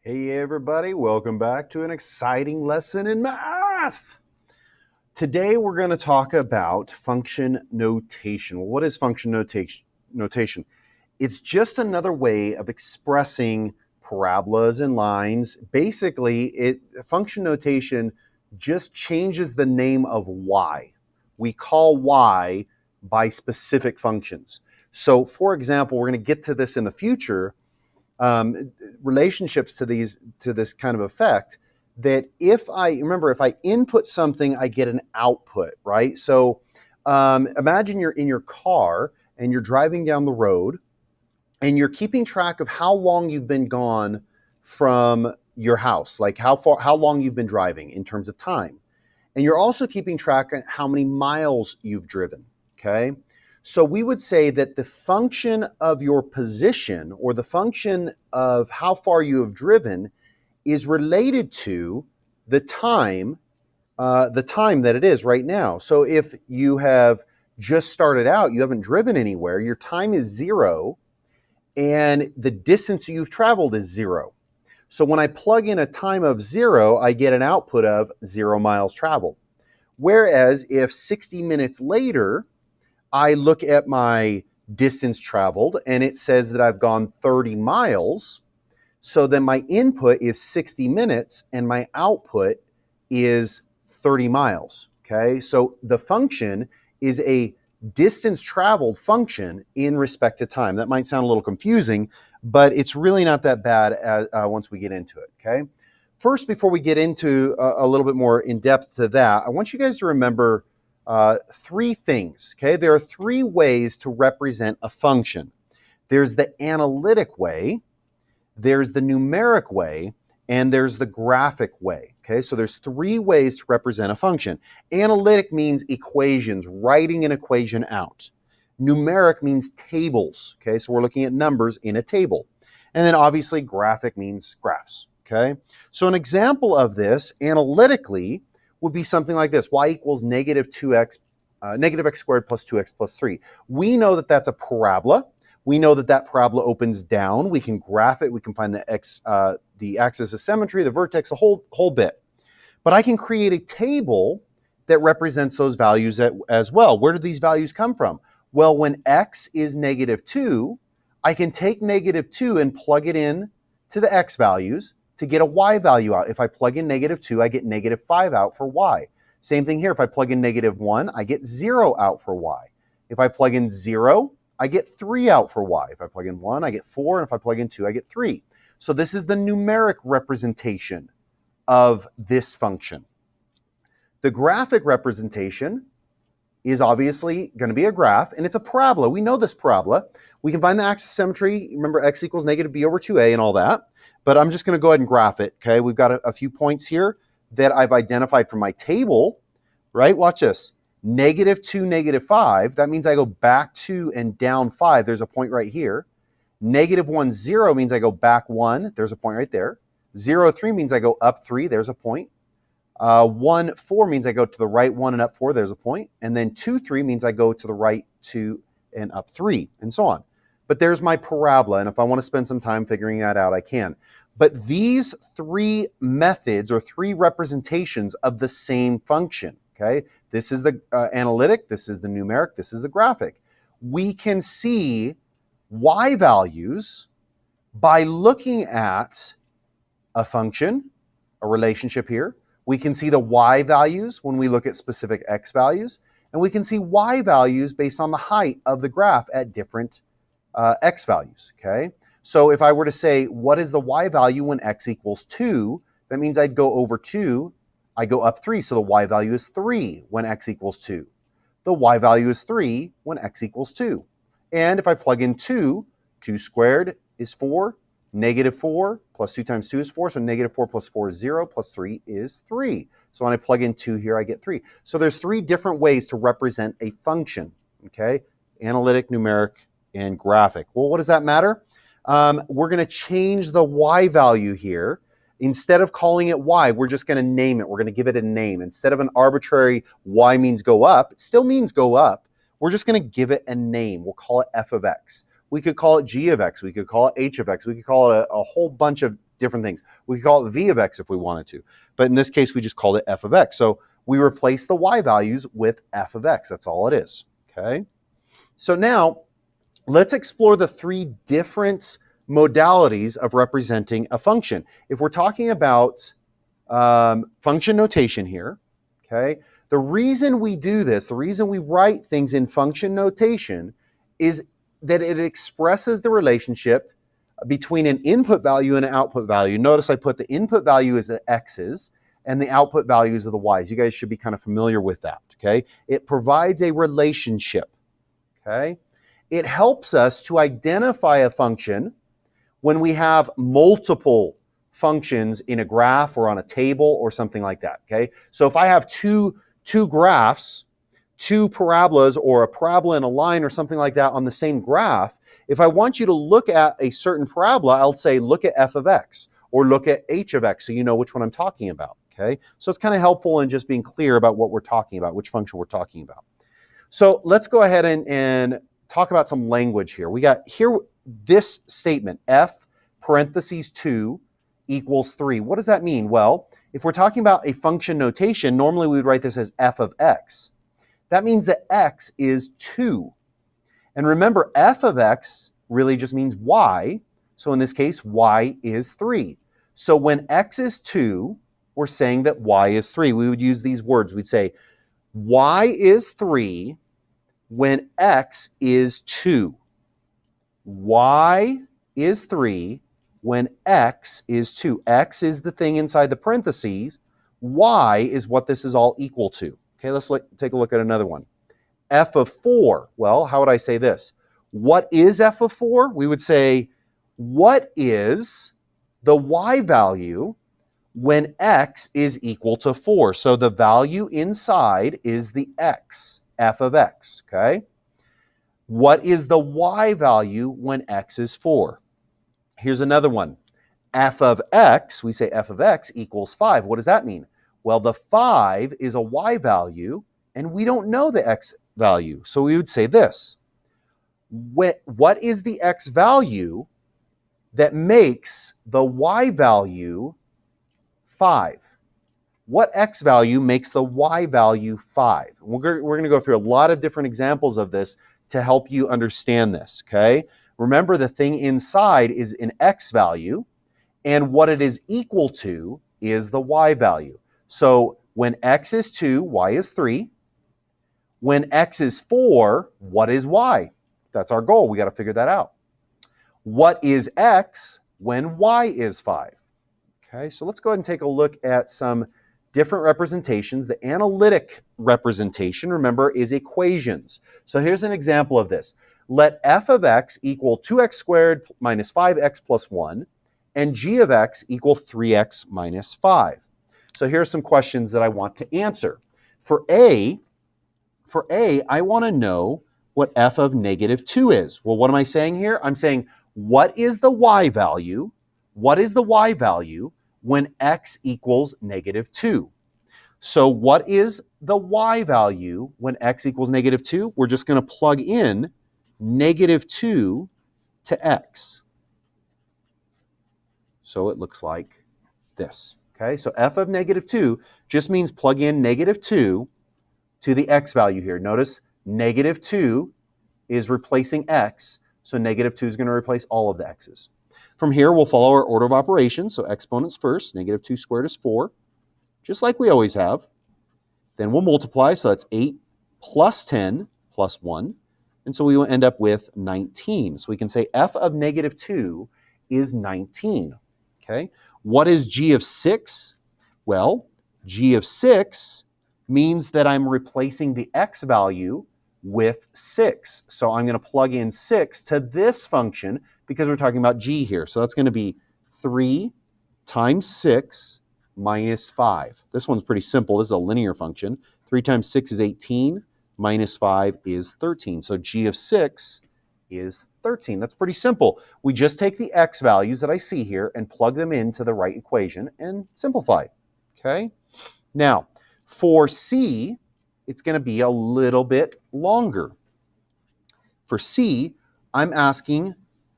Hey everybody, welcome back to an exciting lesson in math. Today we're going to talk about function notation. Well, what is function notation? It's just another way of expressing parabolas and lines. Basically, function notation just changes the name of y. We call y by specific functions. So, for example, we're going to get to this in the future. Relationships to this kind of effect, that if I input something, I get an output, right? So imagine you're in your car and you're driving down the road and you're keeping track of how long you've been gone from your house, like how long you've been driving in terms of time. And you're also keeping track of how many miles you've driven, okay? So we would say that the function of your position, or the function of how far you have driven, is related to the time that it is right now. So if you have just started out, you haven't driven anywhere, your time is 0, and the distance you've traveled is 0. So when I plug in a time of 0, I get an output of 0 miles traveled. Whereas if 60 minutes later, I look at my distance traveled and it says that I've gone 30 miles, so then my input is 60 minutes and my output is 30 miles, okay? So the function is a distance traveled function in respect to time. That might sound a little confusing, but it's really not that bad once we get into it, okay? First, before we get into a little bit more in depth to that, I want you guys to remember three things, okay? There are three ways to represent a function. There's the analytic way, there's the numeric way, and there's the graphic way, okay? So there's three ways to represent a function. Analytic means equations, writing an equation out. Numeric means tables, okay? So we're looking at numbers in a table. And then obviously graphic means graphs, okay? So an example of this analytically would be something like this: y equals negative x squared plus 2x plus 3. We know that that's a parabola. We know that that parabola opens down. We can graph it. We can find the axis of symmetry, the vertex, the whole bit. But I can create a table that represents those values as well. Where do these values come from? Well, when x is negative 2, I can take negative 2 and plug it in to the x values to get a y value out. If I plug in negative 2, I get negative 5 out for y. Same thing here. If I plug in negative 1, I get 0 out for y. If I plug in 0, I get 3 out for y. If I plug in 1, I get 4. And if I plug in 2, I get 3. So this is the numeric representation of this function. The graphic representation is obviously going to be a graph, and it's a parabola. We know this parabola. We can find the axis of symmetry. Remember, x equals negative b over 2a and all that. But I'm just going to go ahead and graph it, okay? We've got a few points here that I've identified from my table, right? Watch this. Negative 2, negative 5. That means I go back 2 and down 5. There's a point right here. Negative 1, 0 means I go back 1. There's a point right there. 0, 3 means I go up 3. There's a point. 1, 4 means I go to the right 1 and up 4. There's a point. And then 2, 3 means I go to the right 2 and up 3, and so on. But there's my parabola, and if I want to spend some time figuring that out, I can. But these three methods, or three representations of the same function, okay? This is the analytic, this is the numeric, this is the graphic. We can see y values by looking at a function, a relationship here. We can see the y values when we look at specific x values, and we can see y values based on the height of the graph at different x values, okay? So if I were to say, what is the y value when x equals 2? That means I'd go over 2, I go up 3, so the y value is 3 when x equals 2. The y value is 3 when x equals 2. And if I plug in 2, 2 squared is 4, negative 4 plus 2 times 2 is 4, so negative 4 plus 4 is 0, plus 3 is 3. So when I plug in 2 here, I get 3. So there's three different ways to represent a function, okay? Analytic, numeric, and graphic. Well, what does that matter? We're going to change the y value here. Instead of calling it y, we're just going to name it. We're going to give it a name. Instead of an arbitrary y means go up, it still means go up. We're just going to give it a name. We'll call it f of x. We could call it g of x. We could call it h of x. We could call it a whole bunch of different things. We could call it v of x if we wanted to. But in this case, we just called it f of x. So we replace the y values with f of x. That's all it is. Okay. So now let's explore the three different modalities of representing a function. If we're talking about function notation here, okay, the reason we do this, the reason we write things in function notation is that it expresses the relationship between an input value and an output value. Notice I put the input value as the x's and the output values of the y's. You guys should be kind of familiar with that, okay? It provides a relationship, okay? It helps us to identify a function when we have multiple functions in a graph or on a table or something like that, okay? So if I have two graphs, two parabolas or a parabola and a line or something like that on the same graph, if I want you to look at a certain parabola, I'll say look at f of x or look at h of x so you know which one I'm talking about, okay? So it's kind of helpful in just being clear about what we're talking about, which function we're talking about. So let's go ahead and talk about some language here. We got here this statement, f parentheses 2 equals 3. What does that mean? Well, if we're talking about a function notation, normally we would write this as f of x. That means that x is 2. And remember, f of x really just means y. So in this case, y is 3. So when x is 2, we're saying that y is 3. We would use these words. We'd say y is 3 when x is 2. Y is 3 when x is 2. X is the thing inside the parentheses. Y is what this is all equal to. Okay, let's take a look at another one. F of 4. Well, how would I say this? What is f of 4? We would say, what is the y value when x is equal to 4? So the value inside is the x, f of x, okay? What is the y value when x is 4? Here's another one. F of x, we say f of x equals 5. What does that mean? Well, the 5 is a y value, and we don't know the x value. So we would say this. What is the x value that makes the y value 5? What x value makes the y value 5? We're going to go through a lot of different examples of this to help you understand this, okay? Remember, the thing inside is an x value, and what it is equal to is the y value. So when x is 2, y is 3. When x is 4, what is y? That's our goal. We got to figure that out. What is x when y is 5? Okay, so let's go ahead and take a look at some different representations. The analytic representation, remember, is equations. So here's an example of this. Let f of x equal 2x squared minus 5x plus 1, and g of x equal 3x minus 5. So here are some questions that I want to answer. For A, I want to know what f of negative 2 is. Well, what am I saying here? I'm saying, what is the y value? What is the y value when x equals negative 2? So what is the y value when x equals negative 2? We're just going to plug in negative 2 to x. So it looks like this. Okay, so f of negative 2 just means plug in negative 2 to the x value here. Notice negative 2 is replacing x, so negative 2 is going to replace all of the x's. From here, we'll follow our order of operations. So exponents first, negative 2 squared is 4, just like we always have. Then we'll multiply, so that's 8 plus 10 plus 1. And so we will end up with 19. So we can say f of negative 2 is 19. Okay. What is g of 6? Well, g of 6 means that I'm replacing the x value with 6. So I'm going to plug in 6 to this function because we're talking about g here. So that's going to be 3 times 6 minus 5. This one's pretty simple. This is a linear function. 3 times 6 is 18, minus 5 is 13. So g of 6 is 13. That's pretty simple. We just take the x values that I see here and plug them into the right equation and simplify. Okay? Now, for C, it's going to be a little bit longer. For C, I'm asking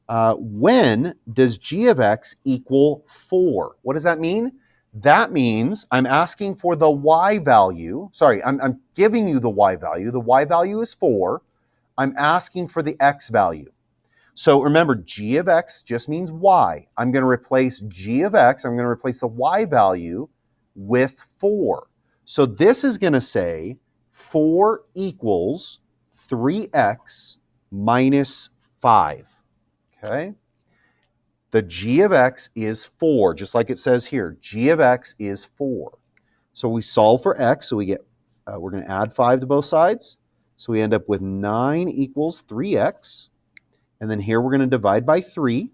When does g of x equal 4? What does that mean? That means I'm asking for the y value. Sorry, I'm giving you the y value. The y value is 4. I'm asking for the x value. So remember, g of x just means y. I'm going to replace g of x, I'm going to replace the y value with 4. So this is going to say 4 equals 3x minus 5. Okay? The g of x is 4, just like it says here. G of x is 4. So we solve for x, so we get, we're going to add 5 to both sides. So we end up with 9 equals 3x. And then here we're going to divide by 3.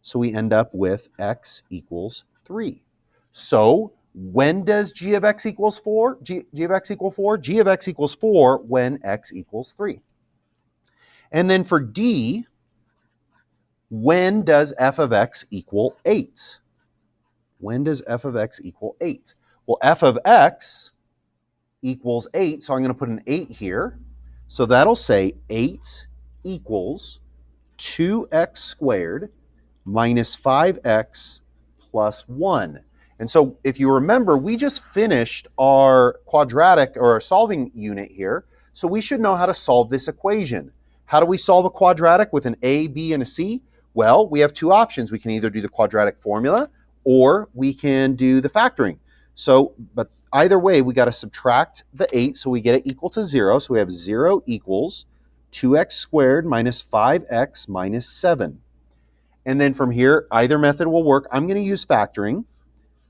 So we end up with x equals 3. So when does g of x equals 4? G of x equal 4? G of x equals 4 when x equals 3. And then for D, when does f of x equal 8? When does f of x equal 8? Well, f of x equals 8, so I'm going to put an 8 here. So that'll say 8 equals 2x squared minus 5x plus 1. And so if you remember, we just finished our quadratic or our solving unit here, so we should know how to solve this equation. How do we solve a quadratic with an a, b, and a c? Well, we have two options. We can either do the quadratic formula or we can do the factoring. So, but either way, we got to subtract the 8 so we get it equal to 0. So we have 0 equals 2x squared minus 5x minus 7. And then from here, either method will work. I'm going to use factoring.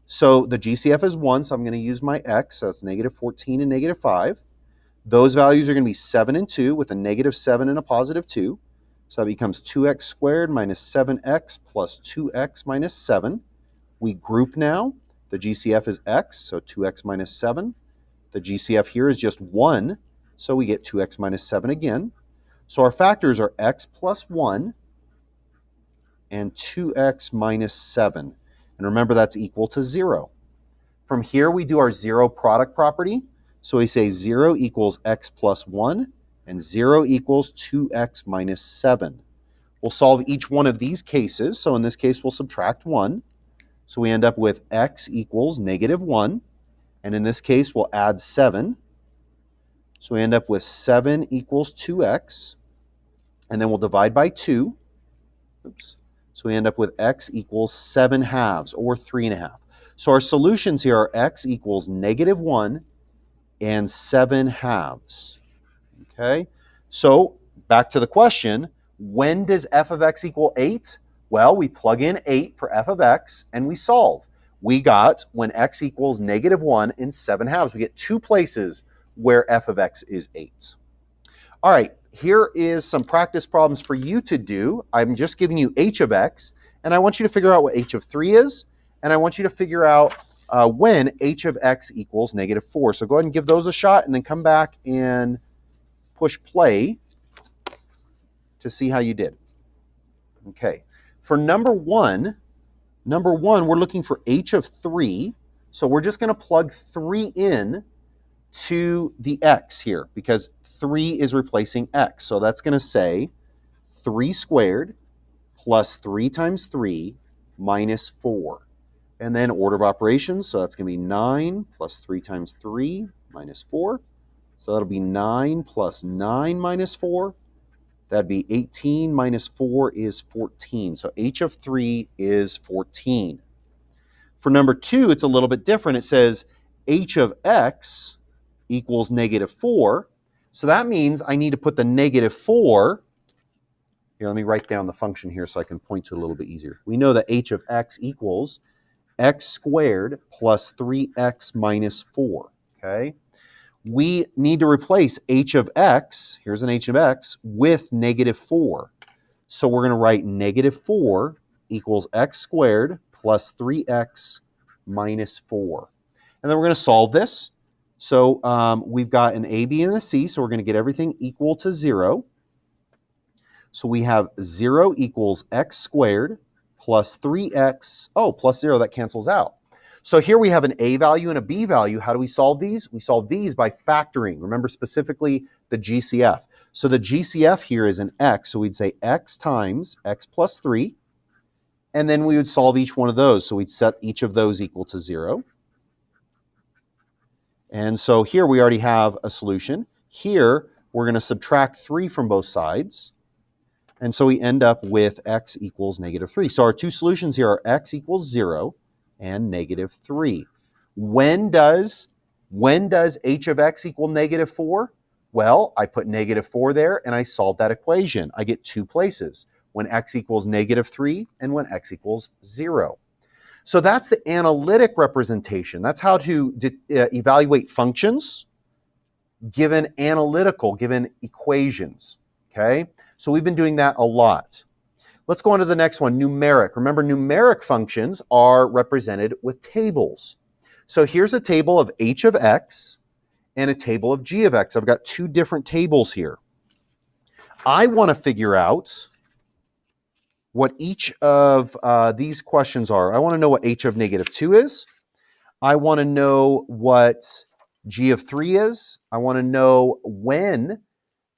So the GCF is 1, so I'm going to use my x. So it's negative 14 and negative 5. Those values are going to be 7 and 2 with a negative 7 and a positive 2. So that becomes 2x squared minus 7x plus 2x minus 7. We group now. The GCF is x, so 2x minus 7. The GCF here is just 1, so we get 2x minus 7 again. So our factors are x plus 1 and 2x minus 7. And remember, that's equal to 0. From here, we do our 0 product property. So we say 0 equals x plus 1 and 0 equals 2x minus 7. We'll solve each one of these cases. So in this case, we'll subtract 1. So we end up with x equals negative 1. And in this case, we'll add 7. So we end up with 7 equals 2x. And then we'll divide by 2. Oops. So we end up with x equals 7 halves, or 3.5. So our solutions here are x equals negative 1 and 7 halves. Okay? So back to the question, when does f of x equal 8? Well, we plug in 8 for f of x, and we solve. We got when x equals negative 1 and 7 halves. We get two places where f of x is 8. All right, here is some practice problems for you to do. I'm just giving you h of x, and I want you to figure out what h of 3 is, and I want you to figure out when h of x equals negative 4. So go ahead and give those a shot, and then come back and push play to see how you did. Okay, for number one, we're looking for h of 3. So we're just going to plug 3 in to the x here because 3 is replacing x. So that's going to say 3 squared plus 3 times 3 minus 4. And then order of operations, so that's going to be 9 plus 3 times 3 minus 4. So that'll be 9 plus 9 minus 4. That'd be 18 minus 4 is 14. So h of 3 is 14. For number 2, it's a little bit different. It says h of x equals negative 4. So that means I need to put the negative 4. Here, let me write down the function here so I can point to it a little bit easier. We know that h of x equals x squared plus 3x minus 4. Okay? We need to replace h of x, here's an h of x, with negative 4. So we're going to write negative 4 equals x squared plus 3x minus 4. And then we're going to solve this. So we've got an a, b, and a c, so we're going to get everything equal to 0. So we have 0 equals x squared plus 3x, plus 0, that cancels out. So here we have an a value and a b value. How do we solve these? We solve these by factoring. Remember specifically the GCF. So the GCF here is an x, so we'd say x times x plus 3, and then we would solve each one of those. So we'd set each of those equal to 0. And so here we already have a solution. Here, we're going to subtract 3 from both sides. And so we end up with x equals negative 3. So our two solutions here are x equals 0 and negative 3. When does h of x equal negative 4? Well, I put negative 4 there and I solve that equation. I get two places, when x equals negative 3 and when x equals 0. So that's the analytic representation. That's how to evaluate functions given equations, okay? So we've been doing that a lot. Let's go on to the next one, numeric. Remember, numeric functions are represented with tables. So here's a table of h of x and a table of g of x. I've got two different tables here. I want to figure out what each of these questions are. I want to know what h of negative 2 is. I want to know what g of 3 is. I want to know when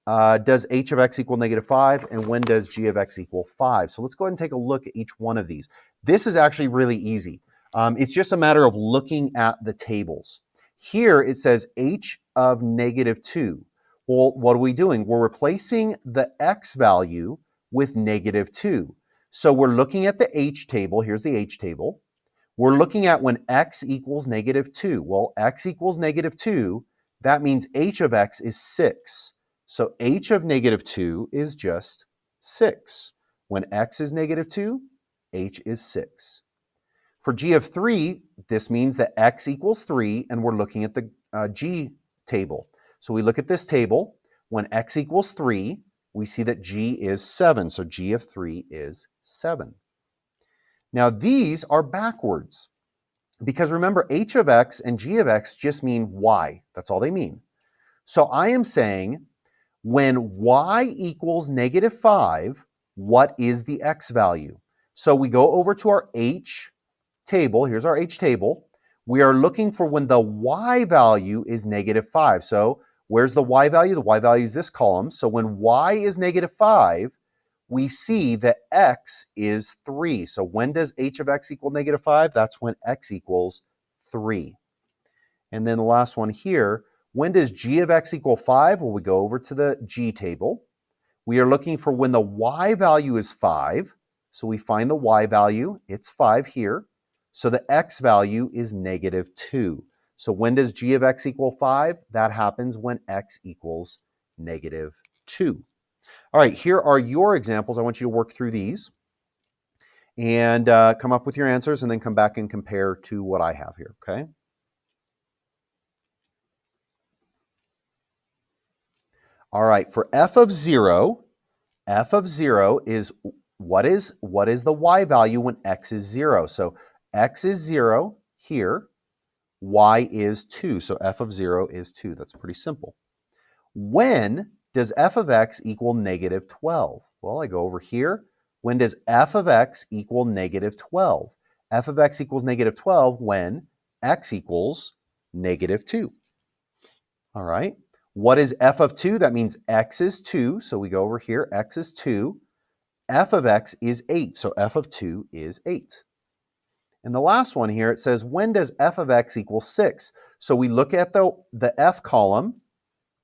does h of x equal negative 5 and when does g of x equal 5. So let's go ahead and take a look at each one of these. This is actually really easy. It's just a matter of looking at the tables. Here it says h of negative 2. Well, what are we doing? We're replacing the x value with negative 2. So we're looking at the h table. Here's the h table. We're looking at when x equals negative 2. Well, x equals negative 2, that means h of x is 6. So h of negative 2 is just 6. When x is negative 2, h is 6. For g of 3, this means that x equals 3, and we're looking at the g table. So we look at this table. When x equals 3, we see that g is 7. So g of 3 is 7. Now these are backwards because remember, h of x and g of x just mean y. That's all they mean. So I am saying when y equals negative 5, what is the x value? So we go over to our h table. Here's our h table. We are looking for when the y value is negative 5. So where's the y value? The y value is this column. So when y is negative 5, we see that x is 3. So when does h of x equal negative 5? That's when x equals 3. And then the last one here, when does g of x equal 5? Well, we go over to the g table. We are looking for when the y value is 5. So we find the y value, it's 5 here. So the x value is negative 2. So when does g of x equal 5? That happens when x equals negative 2. All right, here are your examples. I want you to work through these and come up with your answers and then come back and compare to what I have here, okay? All right, for f of 0 is what is the y value when x is 0? So x is 0 here, y is 2. So f of 0 is 2. That's pretty simple. When does f of x equal negative 12? Well, I go over here. When does f of x equal negative 12? F of x equals negative 12 when x equals negative 2. All right. What is f of 2? That means x is 2. So we go over here. X is 2. F of x is 8. So f of 2 is 8. And the last one here, it says, when does f of x equal 6? So we look at the f column.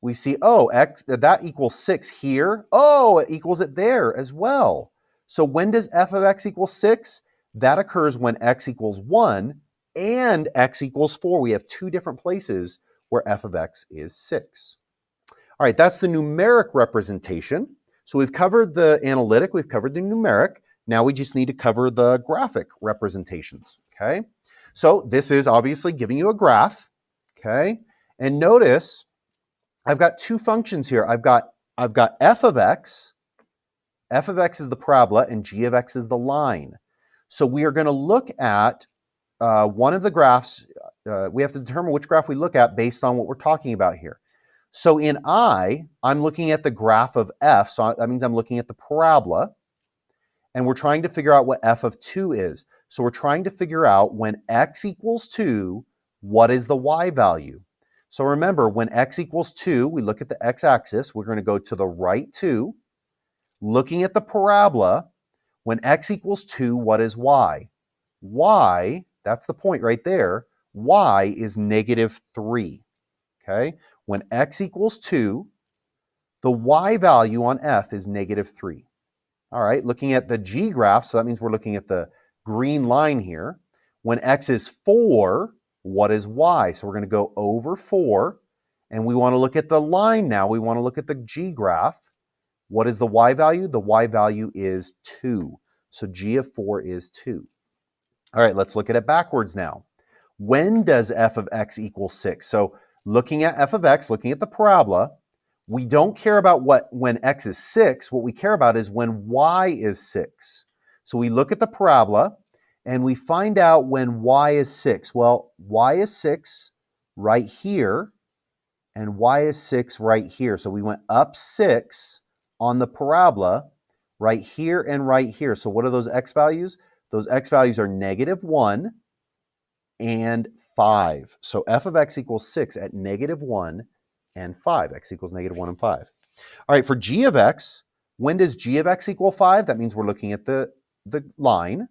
We see, oh, x, that equals 6 here. Oh, it equals it there as well. So when does f of x equal 6? That occurs when x equals 1 and x equals 4. We have two different places where f of x is 6. All right, that's the numeric representation. So we've covered the analytic, we've covered the numeric. Now we just need to cover the graphic representations, okay? So this is obviously giving you a graph, okay? And notice I've got two functions here. I've got f of x. F of x is the parabola and g of x is the line. So we are going to look at one of the graphs. We have to determine which graph we look at based on what we're talking about here. So in I'm looking at the graph of f. So that means I'm looking at the parabola. And we're trying to figure out what f of 2 is. So we're trying to figure out when x equals 2, what is the y value? So remember, when x equals 2, we look at the x-axis. We're going to go to the right 2. Looking at the parabola, when x equals 2, what is y? Y, that's the point right there, y is -3. Okay? When x equals 2, the y value on f is -3. All right, looking at the g graph, so that means we're looking at the green line here. When x is 4, what is y? So we're going to go over 4, and we want to look at the line now. We want to look at the g graph. What is the y value? The y value is 2. So g of 4 is 2. All right, let's look at it backwards now. When does f of x equal 6? So looking at f of x, looking at the parabola, we don't care about when x is 6. What we care about is when y is 6. So we look at the parabola and we find out when y is 6. Well, y is 6 right here and y is 6 right here. So we went up 6 on the parabola right here and right here. So what are those x values? Those x values are -1 and 5. So f of x equals 6 at -1 and 5. X equals -1 and 5. All right, for g of x, when does g of x equal 5? That means we're looking at the line.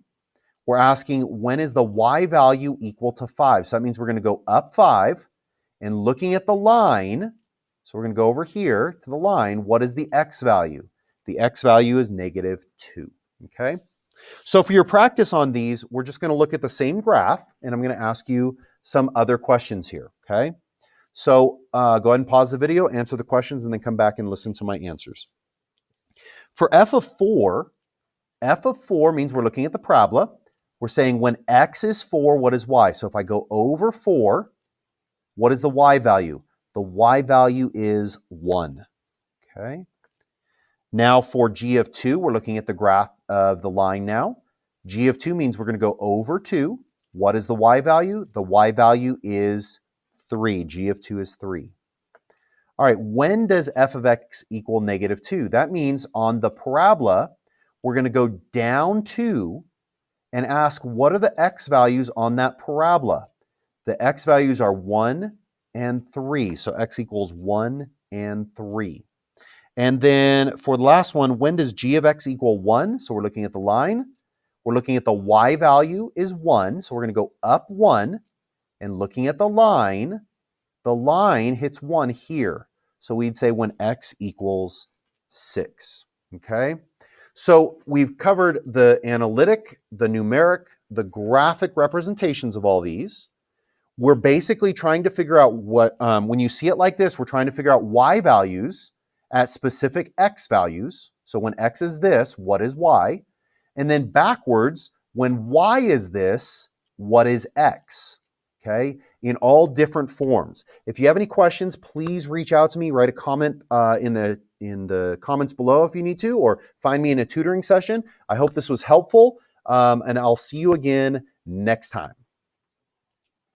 We're asking when is the y value equal to 5? So that means we're going to go up 5 and looking at the line. So we're going to go over here to the line. What is the x value? The x value is -2. Okay? So for your practice on these, we're just going to look at the same graph, and I'm going to ask you some other questions here, okay? So go ahead and pause the video, answer the questions, and then come back and listen to my answers. For f of 4 means we're looking at the parabola. We're saying when x is 4, what is y? So if I go over 4, what is the y value? The y value is 1, okay? Now for g of 2, we're looking at the graph of the line now. G of 2 means we're going to go over 2. What is the y value? The y value is 3. G of 2 is 3. All right, when does f of x equal -2? That means on the parabola, we're going to go down 2 and ask what are the x values on that parabola? The x values are 1 and 3. So x equals 1 and 3. And then for the last one, when does g of x equal 1? So we're looking at the line. We're looking at the y value is 1. So we're going to go up 1. And looking at the line hits 1 here. So we'd say when x equals 6. Okay? So we've covered the analytic, the numeric, the graphic representations of all these. We're basically trying to figure out what, when you see it like this, we're trying to figure out y values at specific x values. So when x is this, what is y? And then backwards, when y is this, what is x? Okay, in all different forms. If you have any questions, please reach out to me. Write a comment in the comments below if you need to, or find me in a tutoring session. I hope this was helpful, and I'll see you again next time.